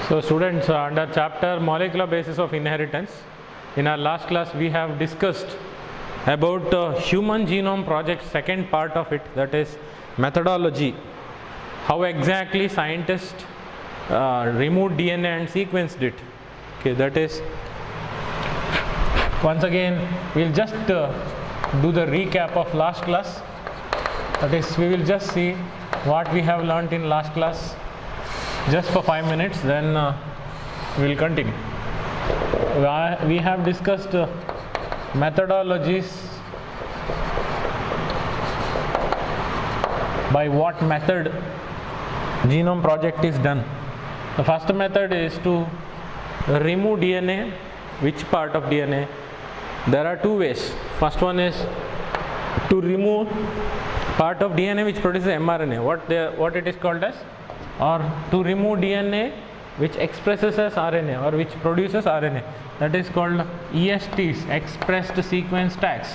So students, under chapter molecular basis of inheritance, in our last class we have discussed about human genome project, second part of it, that is methodology. How exactly scientists removed DNA and sequenced it. Okay, that is, once again we'll just do the recap of last class. That is, we will just see what we have learnt in last class just for 5 minutes, then we will continue. We have discussed methodologies, by what method genome project is done. The first method is to remove DNA. Which part of DNA? There are two ways. First one is to remove part of DNA which produces mRNA, what it is called as, or to remove DNA which expresses as RNA or which produces RNA, that is called ESTs, expressed sequence tags.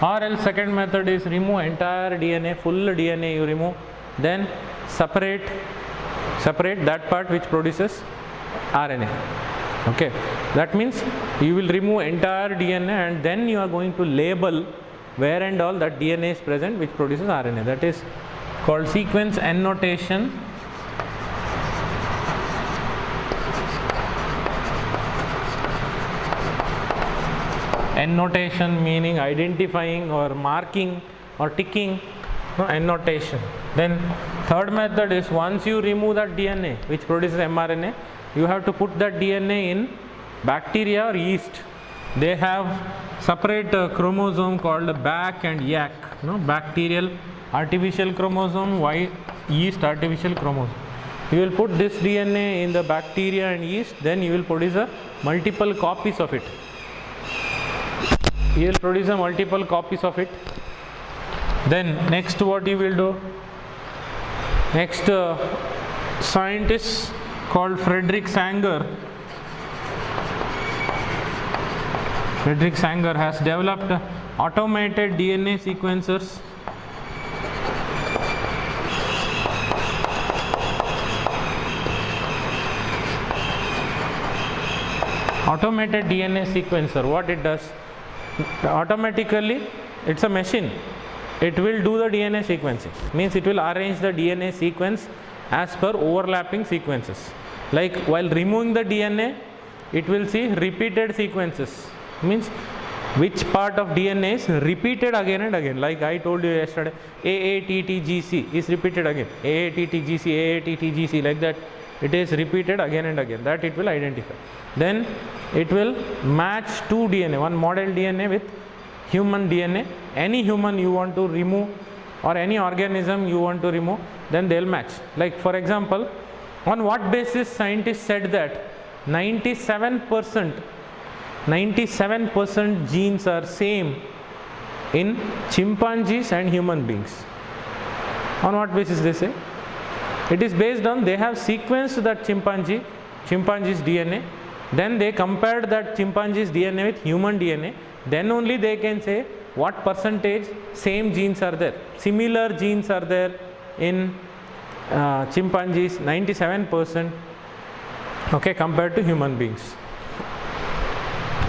Or else second method is remove entire DNA, full DNA you remove, then separate that part which produces RNA. Okay, that means you will remove entire DNA and then you are going to label where and all that DNA is present which produces RNA. That is called sequence annotation. Annotation meaning identifying or marking or ticking, annotation. Then third method is, once you remove that DNA which produces mRNA, you have to put that DNA in bacteria or yeast. They have separate chromosome called BAC and YAC. Bacterial artificial chromosome, yeast artificial chromosome. You will put this DNA in the bacteria and yeast, then you will produce multiple copies of it. You will produce multiple copies of it. Then next what you will do? Next, scientist called Frederick Sanger. Frederick Sanger has developed automated DNA sequencers. Automated DNA sequencer, what it does? Automatically, it's a machine. It will do the DNA sequencing. Means it will arrange the DNA sequence as per overlapping sequences. Like while removing the DNA, it will see repeated sequences. Means which part of DNA is repeated again and again. Like I told you yesterday, AATTGC is repeated again. AATTGC, AATTGC, like that. It is repeated again and again. That it will identify. Then it will match two DNA, one model DNA with human DNA. Any human you want to remove or any organism you want to remove, then they will match. Like for example, on what basis scientists said that 97% genes are same in chimpanzees and human beings? On what basis they say? It is based on they have sequenced that chimpanzee's DNA, then they compared that chimpanzee's DNA with human DNA, then only they can say what percentage same genes are there. Similar genes are there in chimpanzees, 97%, okay, compared to human beings.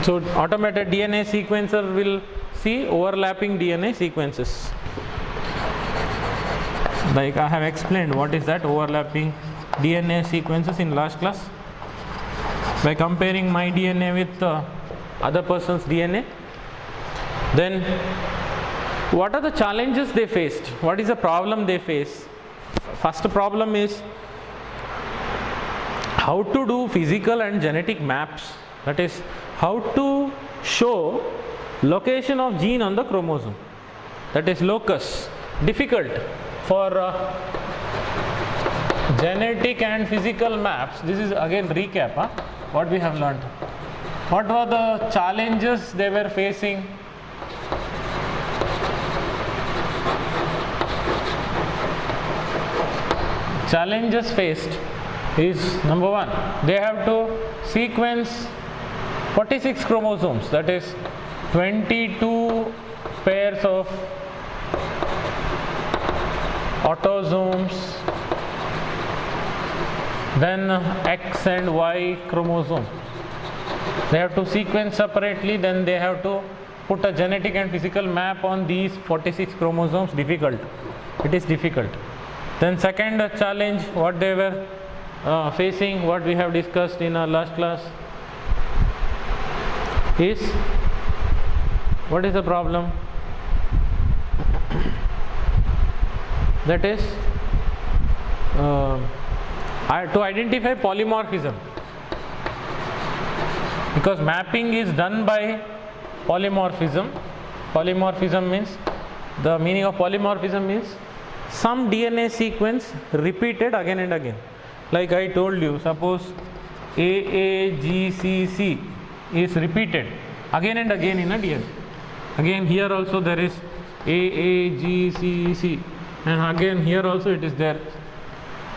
So automated DNA sequencer will see overlapping DNA sequences. Like I have explained what is that overlapping DNA sequences in last class. By comparing my DNA with other person's DNA. Then what are the challenges they faced? What is the problem they face? First problem is how to do physical and genetic maps. That is, how to show location of gene on the chromosome. That is locus. Difficult for genetic and physical maps. This is again recap, what we have learned. What were the challenges they were facing? Challenges faced is, number one, they have to sequence 46 chromosomes, that is 22 pairs of autosomes then X and Y chromosome. They have to sequence separately, then they have to put a genetic and physical map on these 46 chromosomes. Difficult. It is difficult. Then second challenge what they were facing, what we have discussed in our last class, is what is the problem? That is to identify polymorphism, because mapping is done by polymorphism. Polymorphism means, the meaning of polymorphism means some DNA sequence repeated again and again. Like I told you, suppose AAGCC is repeated again and again in a DNA. Again here also there is AAGCC, and again here also it is there.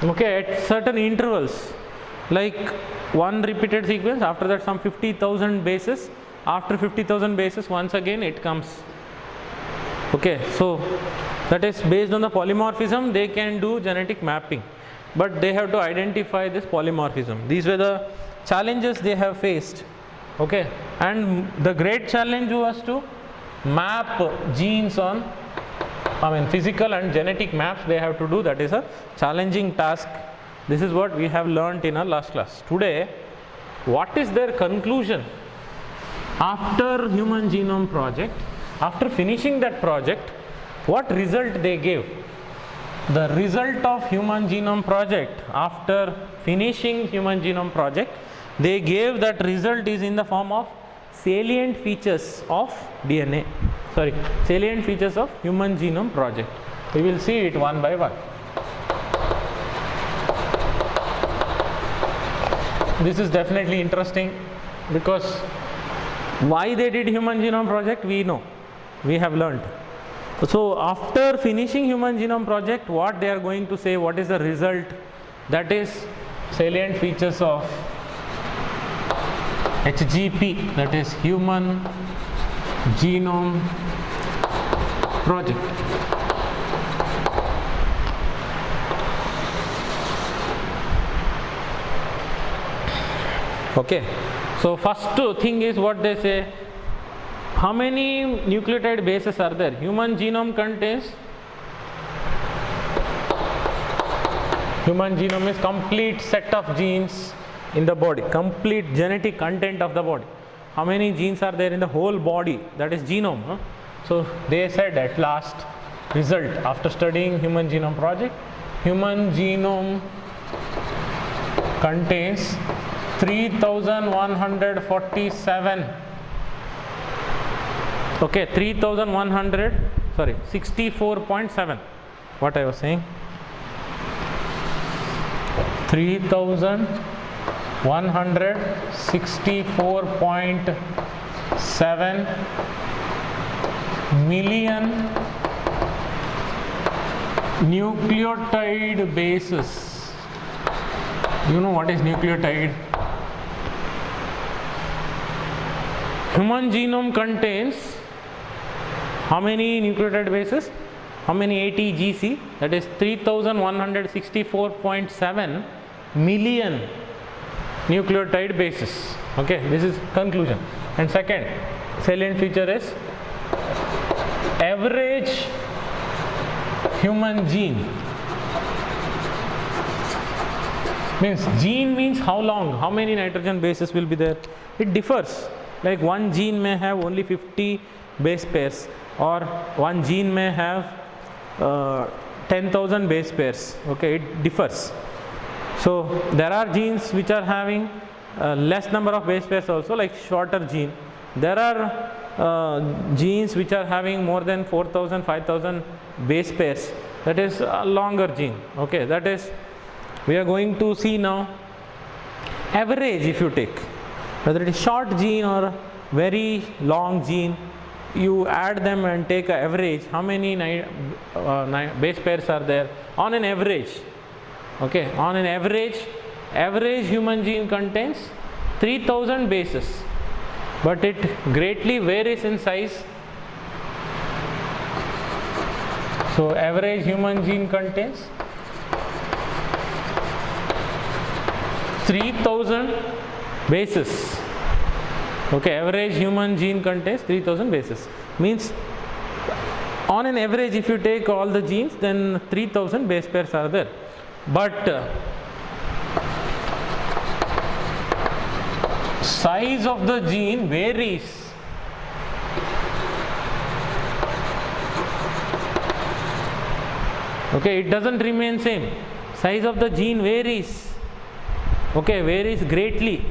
Okay, at certain intervals, like one repeated sequence, after that some 50,000 bases, after 50,000 bases once again it comes. Okay, so that is based on the polymorphism they can do genetic mapping, but they have to identify this polymorphism. These were the challenges they have faced. Okay, and the great challenge was to map genes on, physical and genetic maps they have to do. That is a challenging task. This is what we have learnt in our last class. Today, what is their conclusion after Human Genome Project? After finishing that project, what result they gave? The result of Human Genome Project, after finishing Human Genome Project, they gave that result is in the form of salient features of DNA. Salient features of Human Genome Project. We will see it one by one. This is definitely interesting, because why they did Human Genome Project we know, we have learned. So after finishing Human Genome Project, what they are going to say, what is the result? That is salient features of HGP, that is Human Genome Project. Okay, so first thing is what they say, how many nucleotide bases are there? Human genome contains, human genome is complete set of genes in the body, complete genetic content of the body. How many genes are there in the whole body? That is genome. Huh? So they said at last result after studying Human Genome Project, human genome contains 3147. Okay, 64.7. What I was saying? 3164.7 million nucleotide bases. You know what is nucleotide? Human genome contains how many nucleotide bases? How many ATGC? That is 3164.7 million nucleotide bases. Okay, this is conclusion. And second salient feature is average human gene. Gene means how long, how many nitrogen bases will be there. It differs. Like one gene may have only 50 base pairs, or one gene may have 10,000 base pairs. Okay, it differs. So there are genes which are having less number of base pairs also, like shorter gene. There are genes which are having more than 4,000, 5,000 base pairs. That is a longer gene. Okay, that is, we are going to see now average. If you take whether it is short gene or very long gene, you add them and take an average, how many base pairs are there on an average. Okay, on an average human gene contains 3000 bases, but it greatly varies in size. So average human gene contains 3000 bases. Okay, average human gene contains 3000 bases. Means on an average, if you take all the genes, then 3000 base pairs are there. But size of the gene varies. Okay, it doesn't remain same. Size of the gene varies. Okay, varies greatly.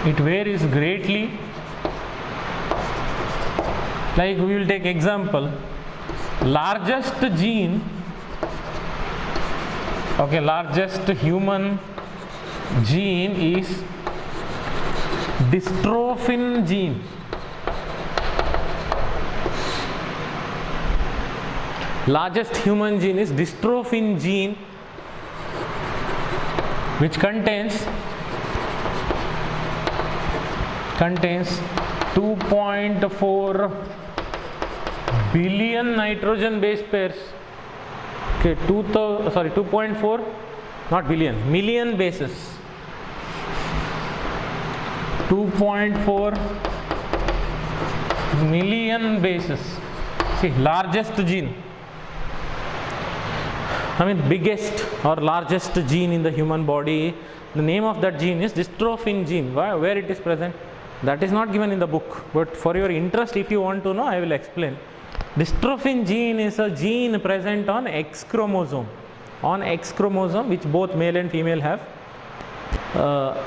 It varies greatly. Like we will take example, largest gene, okay, largest human gene is dystrophin gene. Largest human gene is dystrophin gene, which contains 2.4 billion nitrogen base pairs. Okay, 2.4, not billion, million bases. 2.4 million bases. See, largest gene. I mean, biggest or largest gene in the human body. The name of that gene is dystrophin gene. Where it is present? That is not given in the book. But for your interest, if you want to know, I will explain. Dystrophin gene is a gene present on X chromosome. On X chromosome, which both male and female have.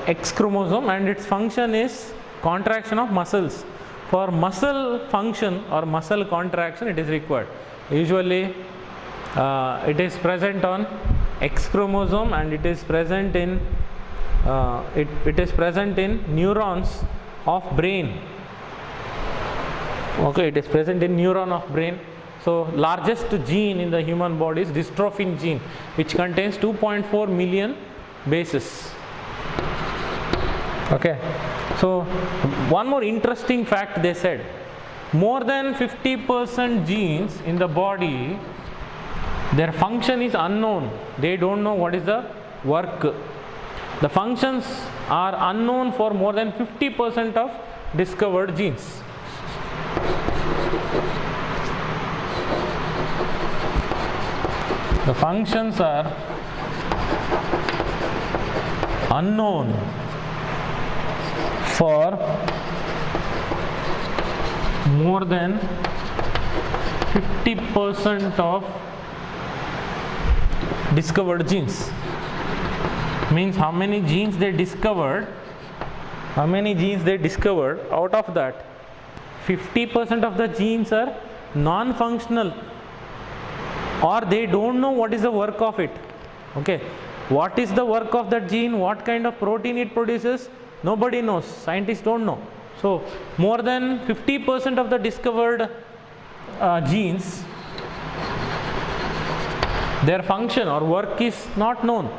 X chromosome, and its function is contraction of muscles. For muscle function or muscle contraction, it is required. Usually, it is present on X chromosome, and it is present in neurons of brain. Okay, it is present in neuron of brain. So largest gene in the human body is dystrophin gene, which contains 2.4 million bases. Okay, so one more interesting fact they said, more than 50% genes in the body, their function is unknown. They don't know what is the work. The functions are unknown for more than 50% of discovered genes. The functions are unknown for more than 50% of discovered genes. Means how many genes they discovered, out of that 50% of the genes are non-functional, or they don't know what is the work of it. Okay, what is the work of that gene, what kind of protein it produces, nobody knows, scientists don't know. So more than 50% of the discovered genes, their function or work is not known.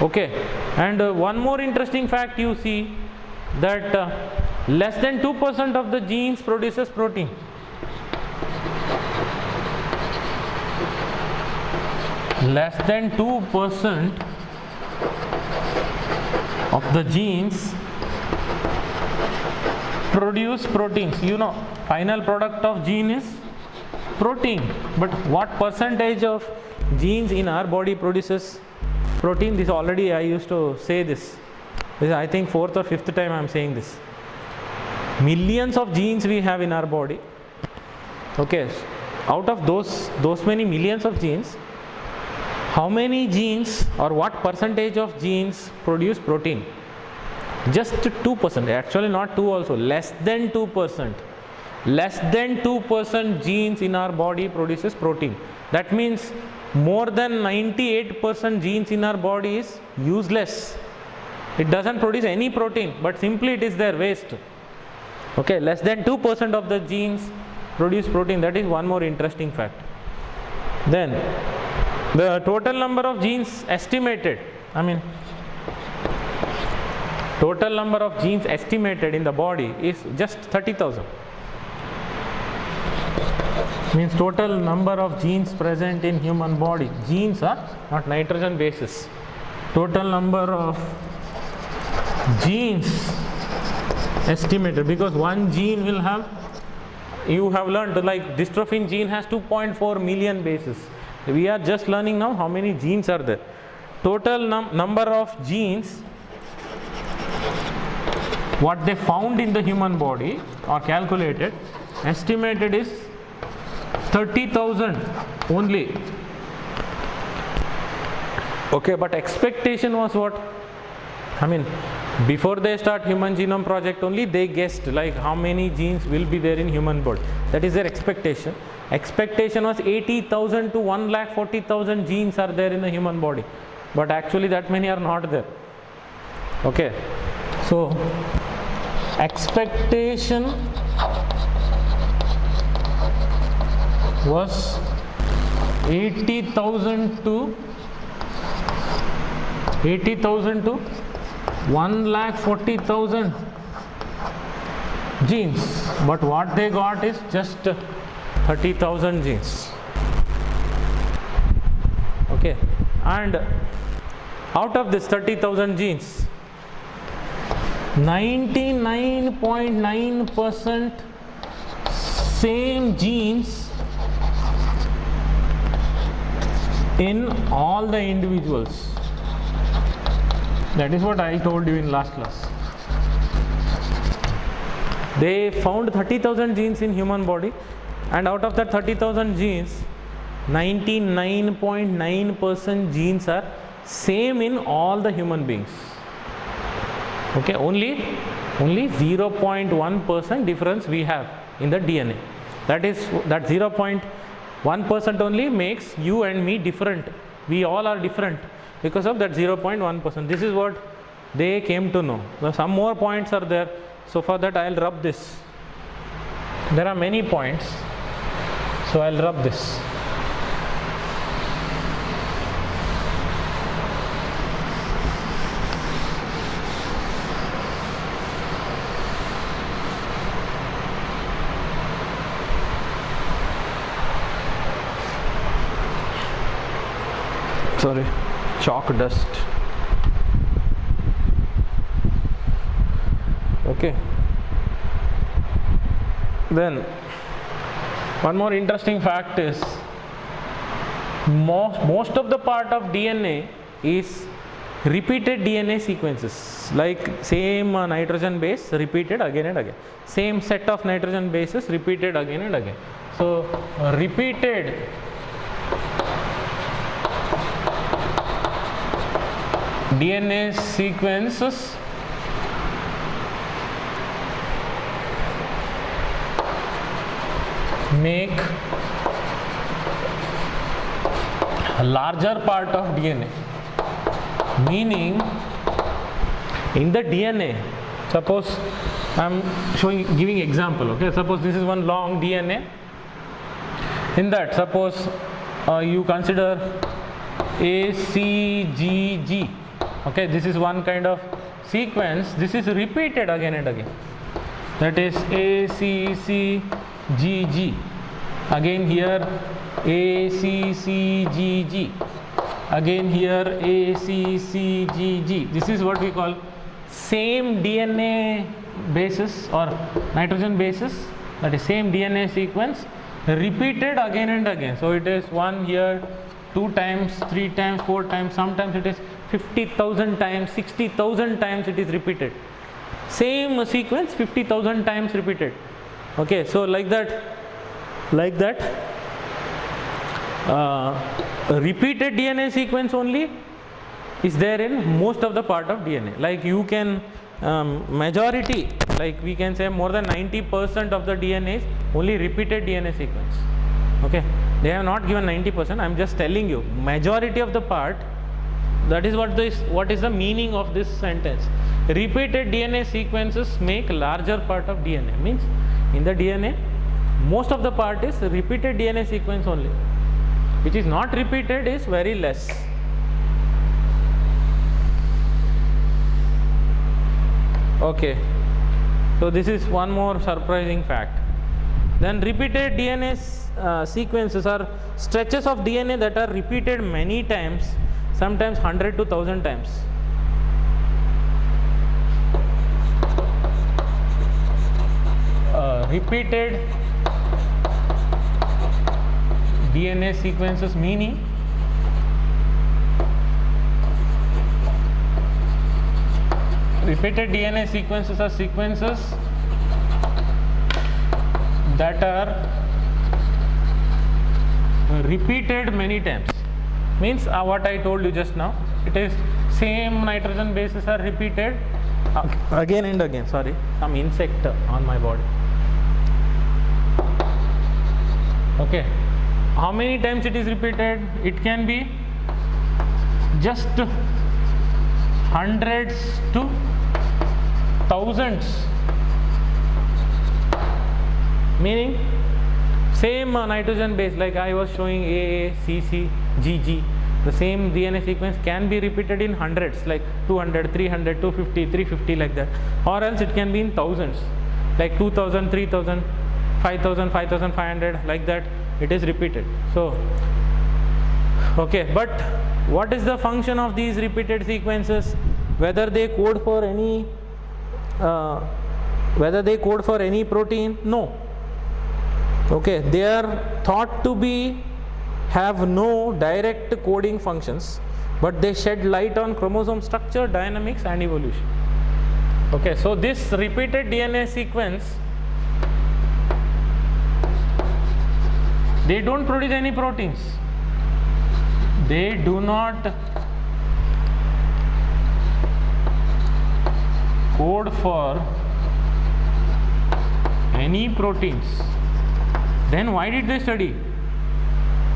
Okay, and one more interesting fact you see, that less than 2% of the genes produces protein. Less than 2% of the genes produce proteins. You know, final product of gene is protein. But what percentage of genes in our body produces protein? This already I used to say this. This is, I think, 4th or 5th time I am saying this. Millions of genes we have in our body. Okay, out of those many millions of genes, how many genes or what percentage of genes produce protein? Just 2%. Actually not 2 also, less than 2%. Less than 2% genes in our body produces protein. That means more than 98% genes in our body is useless. It doesn't produce any protein, but simply it is their waste. Okay, less than 2% of the genes produce protein. That is one more interesting fact. Then the total number of genes estimated, total number of genes estimated in the body is just 30,000. means total number of genes present in human body. Genes are not nitrogen bases. Total number of genes estimated, because one gene will have, you have learned like dystrophin gene has 2.4 million bases. We are just learning now how many genes are there. Total number of genes what they found in the human body or calculated, estimated is 30,000 only. Okay, but expectation was what? I mean, before they start Human Genome Project only, they guessed like how many genes will be there in human body. That is their expectation. Expectation was 80,000 to 1,40,000 genes are there in the human body. But actually that many are not there. Okay. So, expectation was 80,000 to 1,40,000 genes, but what they got is just 30,000 genes. Okay, and out of this 30,000 genes, 99.9% same genes in all the individuals. That is what I told you in last class. They found 30,000 genes in human body, and out of that 30,000 genes, 99.9% genes are same in all the human beings. Okay, only 0.1% difference we have in the DNA. That is, that 0.1% only makes you and me different. We all are different because of that 0.1%. This is what they came to know. Now, some more points are there. So for that I will rub this. There are many points. So I will rub this. Sorry, chalk dust. Okay. Then one more interesting fact is most of the part of DNA is repeated DNA sequences, like same nitrogen base repeated again and again, same set of nitrogen bases repeated again and again. So repeated DNA sequences make a larger part of DNA. Meaning, in the DNA, suppose I am giving example. Okay, suppose this is one long DNA. In that, suppose you consider ACGG. Okay, this is one kind of sequence. This is repeated again and again. That is ACCGG. Again here ACCGG. Again here ACCGG. This is what we call same DNA basis or nitrogen basis. That is same DNA sequence repeated again and again. So it is one here, 2 times, 3 times, 4 times. Sometimes it is 50,000 times, 60,000 times it is repeated. Same sequence 50,000 times repeated. Okay, so like that repeated DNA sequence only is there in most of the part of DNA. Like you can majority, like we can say more than 90% of the DNA is only repeated DNA sequence. Okay, they have not given 90%. I am just telling you majority of the part. That is what is the meaning of this sentence. Repeated DNA sequences make larger part of DNA. Means in the DNA most of the part is repeated DNA sequence only. Which is not repeated is very less. Okay, so this is one more surprising fact. Then repeated DNA sequences are stretches of DNA that are repeated many times, sometimes 100 to 1000 times. Repeated DNA sequences meaning repeated DNA sequences are sequences that are repeated many times. Means what I told you just now, it is same nitrogen bases are repeated again and again. Sorry, some insect on my body. Okay, how many times it is repeated? It can be just hundreds to thousands, meaning same nitrogen base, like I was showing AA, CC, GG, the same DNA sequence can be repeated in hundreds, like 200, 300, 250, 350, like that, or else it can be in thousands, like 2000, 3000, 5000, 5500, like that it is repeated. So okay, but what is the function of these repeated sequences? Whether they code for any protein? No. Okay, they are thought to be have no direct coding functions, but they shed light on chromosome structure, dynamics and evolution. Okay, so this repeated DNA sequence, they don't produce any proteins. They do not code for any proteins. Then why did they study?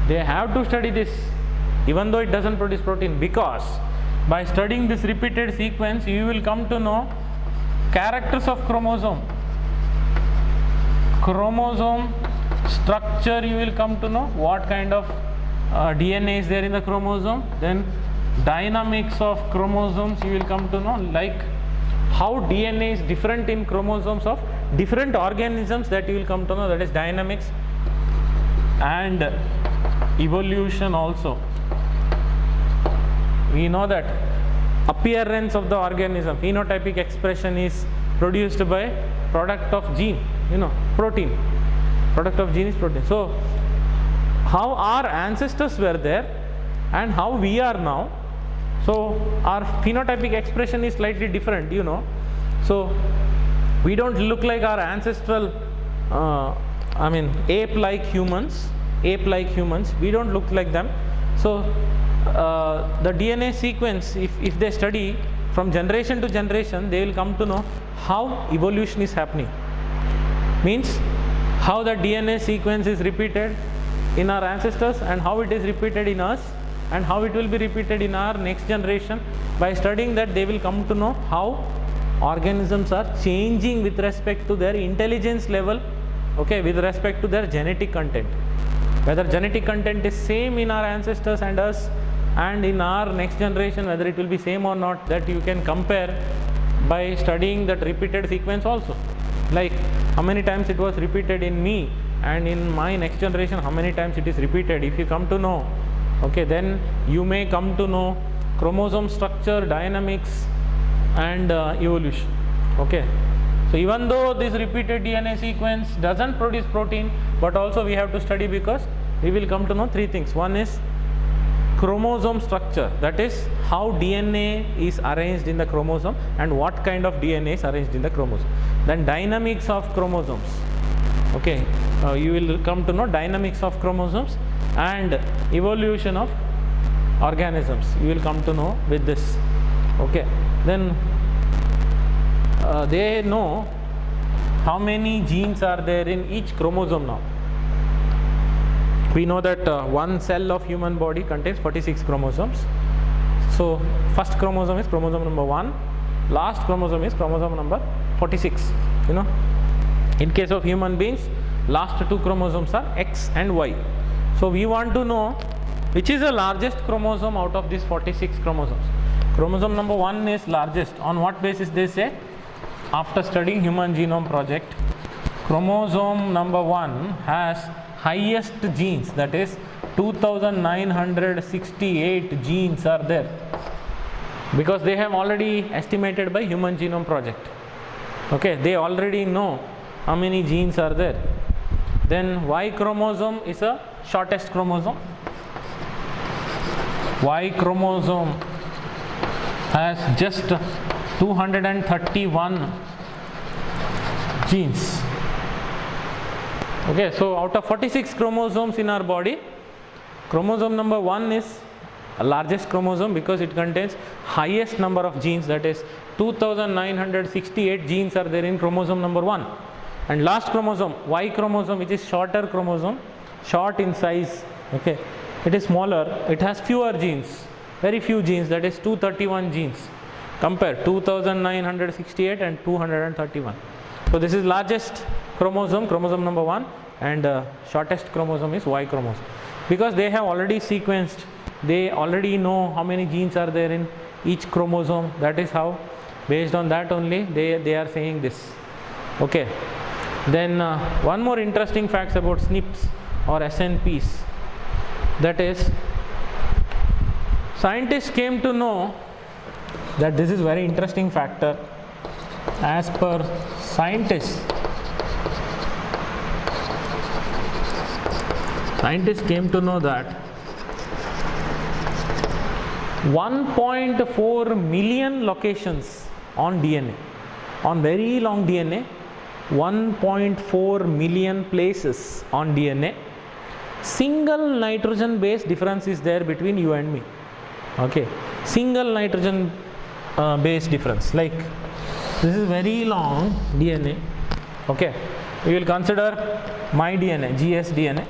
They have to study this even though it doesn't produce protein, because by studying this repeated sequence you will come to know characters of chromosome structure. You will come to know what kind of DNA is there in the chromosome. Then dynamics of chromosomes you will come to know, like how DNA is different in chromosomes of different organisms, that you will come to know, that is dynamics and evolution also. We know that appearance of the organism, phenotypic expression is produced by product of gene, protein. Product of gene is protein. So how our ancestors were there and how we are now, so our phenotypic expression is slightly different, so we don't look like our ancestral ape-like humans, we don't look like them. So the DNA sequence, if they study from generation to generation, they will come to know how evolution is happening. Means how the DNA sequence is repeated in our ancestors and how it is repeated in us and how it will be repeated in our next generation. By studying that, they will come to know how organisms are changing with respect to their intelligence level, okay, with respect to their genetic content. Whether genetic content is same in our ancestors and us and in our next generation, whether it will be same or not, that you can compare by studying that repeated sequence also. Like how many times it was repeated in me and in my next generation, how many times it is repeated. If you come to know, okay, then you may come to know chromosome structure, dynamics and evolution. Okay, so even though this repeated DNA sequence doesn't produce protein, but also we have to study, because we will come to know three things. One is chromosome structure, that is how DNA is arranged in the chromosome and what kind of DNA is arranged in the chromosome. Then dynamics of chromosomes, okay, you will come to know dynamics of chromosomes and evolution of organisms, you will come to know with this. Okay, then they know how many genes are there in each chromosome now. We know that one cell of human body contains 46 chromosomes. So first chromosome is chromosome number 1, last chromosome is chromosome number 46. In case of human beings, last two chromosomes are X and Y. So we want to know which is the largest chromosome out of these 46 chromosomes. Chromosome number 1 is largest. On what basis they say? After studying Human Genome Project, chromosome number 1 has highest genes, that is 2968 genes are there, because they have already estimated by Human Genome Project. Okay, they already know how many genes are there. Then Y chromosome is a shortest chromosome. Y chromosome has just 231 genes. Okay, so out of 46 chromosomes in our body, chromosome number 1 is a largest chromosome because it contains highest number of genes, that is 2968 genes are there in chromosome number 1. And last chromosome, Y chromosome, which is shorter chromosome, short in size, okay, it is smaller, it has fewer genes, very few genes, that is 231 genes. Compare 2968 and 231. So this is largest chromosome, chromosome number 1, and shortest chromosome is Y chromosome. Because they have already sequenced, they already know how many genes are there in each chromosome. That is how, based on that only, they are saying this. Okay. Then one more interesting facts about SNPs or SNPs, that is, scientists came to know that this is very interesting factor. As per scientists came to know that 1.4 million locations on DNA, on very long DNA, 1.4 million places on DNA, single nitrogen base difference is there between you and me. Okay, single nitrogen base difference. Like this is very long DNA. Okay, we will consider my DNA, GS DNA.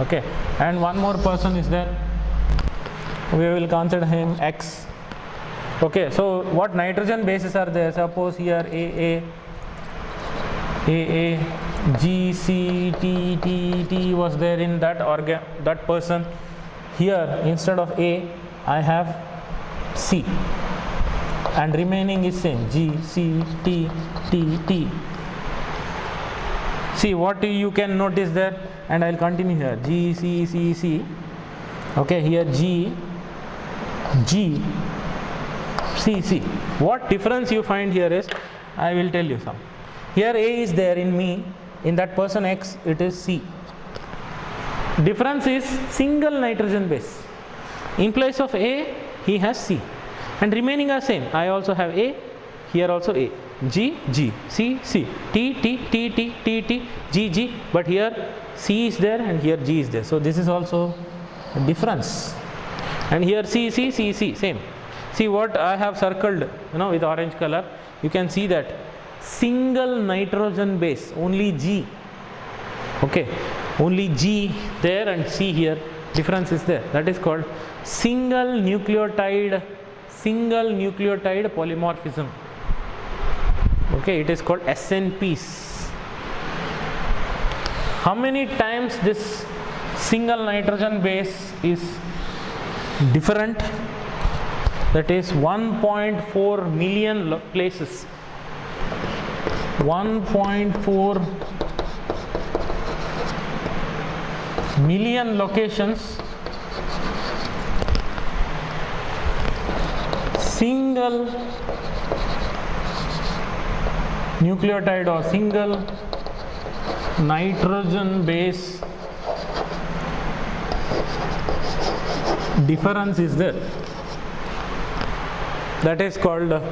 Okay, and one more person is there, we will consider him X. Okay, so what nitrogen bases are there? Suppose here AA, G, C, T, T, T was there in that person. Here instead of A, I have C, and remaining is same, G, C, T, T, T. See what you can notice there, and I will continue here, G, C, C, C. Okay, here G, G, C, C. What difference you find here is, I will tell you some. Here A is there in me, in that person X it is C. Difference is single nitrogen base. In place of A, he has C, and remaining are same. I also have A, here also A, G, G, C, C, T, T, T, T, T, T, G, G, but here C is there and here G is there. So this is also a difference. And here C, C, C, C, same. See what I have circled, with orange color. You can see that single nitrogen base, only G. Okay, only G there and C here, difference is there. That is called single nucleotide polymorphism. Okay, it is called SNPs. How many times this single nitrogen base is different? That is 1.4 million places. 1.4 million locations, single nucleotide or single nitrogen base difference is there. That is called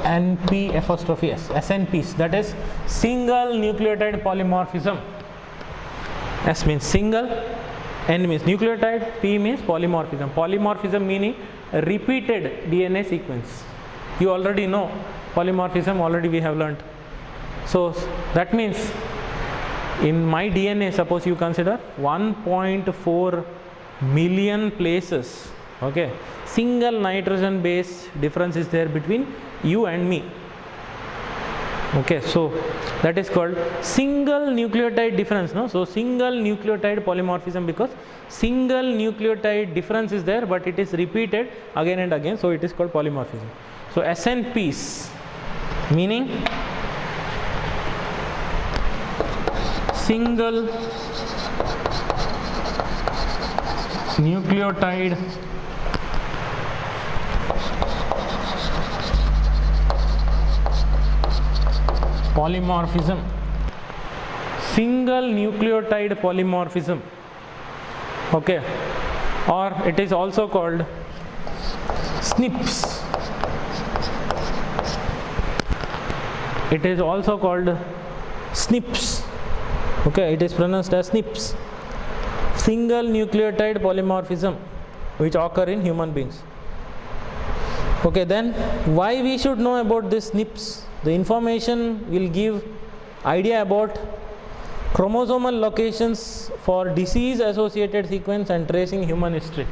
SNP apostrophe S, SNPs, that is single nucleotide polymorphism. S means single, N means nucleotide, P means polymorphism. Polymorphism meaning a repeated DNA sequence. You already know polymorphism, already we have learnt. So that means in my DNA, suppose you consider 1.4 million places. Okay, single nitrogen base difference is there between you and me. Okay, so that is called single nucleotide difference, no? So single nucleotide polymorphism, because single nucleotide difference is there, but it is repeated again and again, so it is called polymorphism. So SNPs meaning single nucleotide polymorphism. Single nucleotide polymorphism, okay, or it is also called SNPs. It is also called SNPs, okay, it is pronounced as SNPs. Single nucleotide polymorphism, which occur in human beings. Okay, then why we should know about this SNPs? The information will give idea about chromosomal locations for disease associated sequence and tracing human history.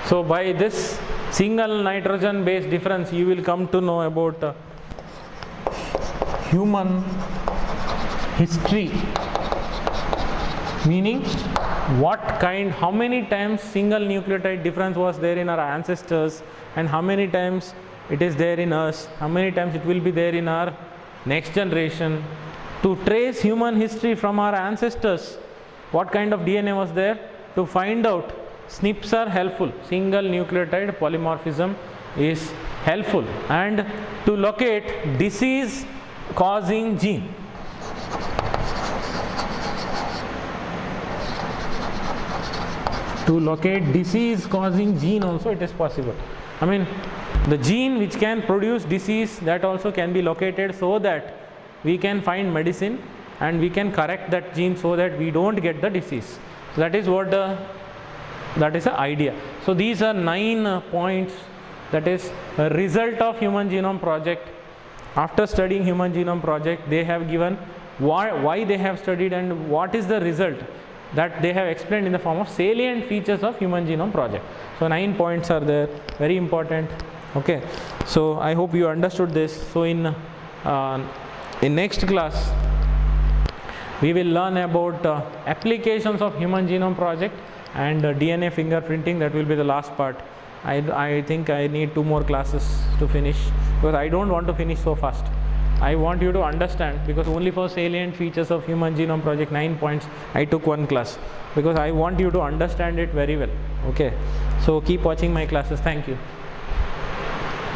So by this single nitrogen base difference, you will come to know about human history, meaning how many times single nucleotide difference was there in our ancestors, and how many times it is there in us, how many times it will be there in our next generation. To trace human history from our ancestors, what kind of DNA was there, to find out, SNPs are helpful. Single nucleotide polymorphism is helpful, and to locate disease causing gene. To locate disease causing gene also it is possible. I mean, the gene which can produce disease, that also can be located, so that we can find medicine and we can correct that gene so that we don't get the disease. So that is what that is the idea. So these are 9 points, that is a result of Human Genome Project. After studying Human Genome Project, they have given why they have studied and what is the result, that they have explained in the form of salient features of Human Genome Project. So 9 points are there, very important. Okay, so I hope you understood this. So in next class we will learn about applications of Human Genome Project and DNA fingerprinting. That will be the last part. I think I need 2 more classes to finish, because I don't want to finish so fast. I want you to understand, because only for salient features of Human Genome Project 9 points I took 1 class, because I want you to understand it very well. Okay, so keep watching my classes. Thank you.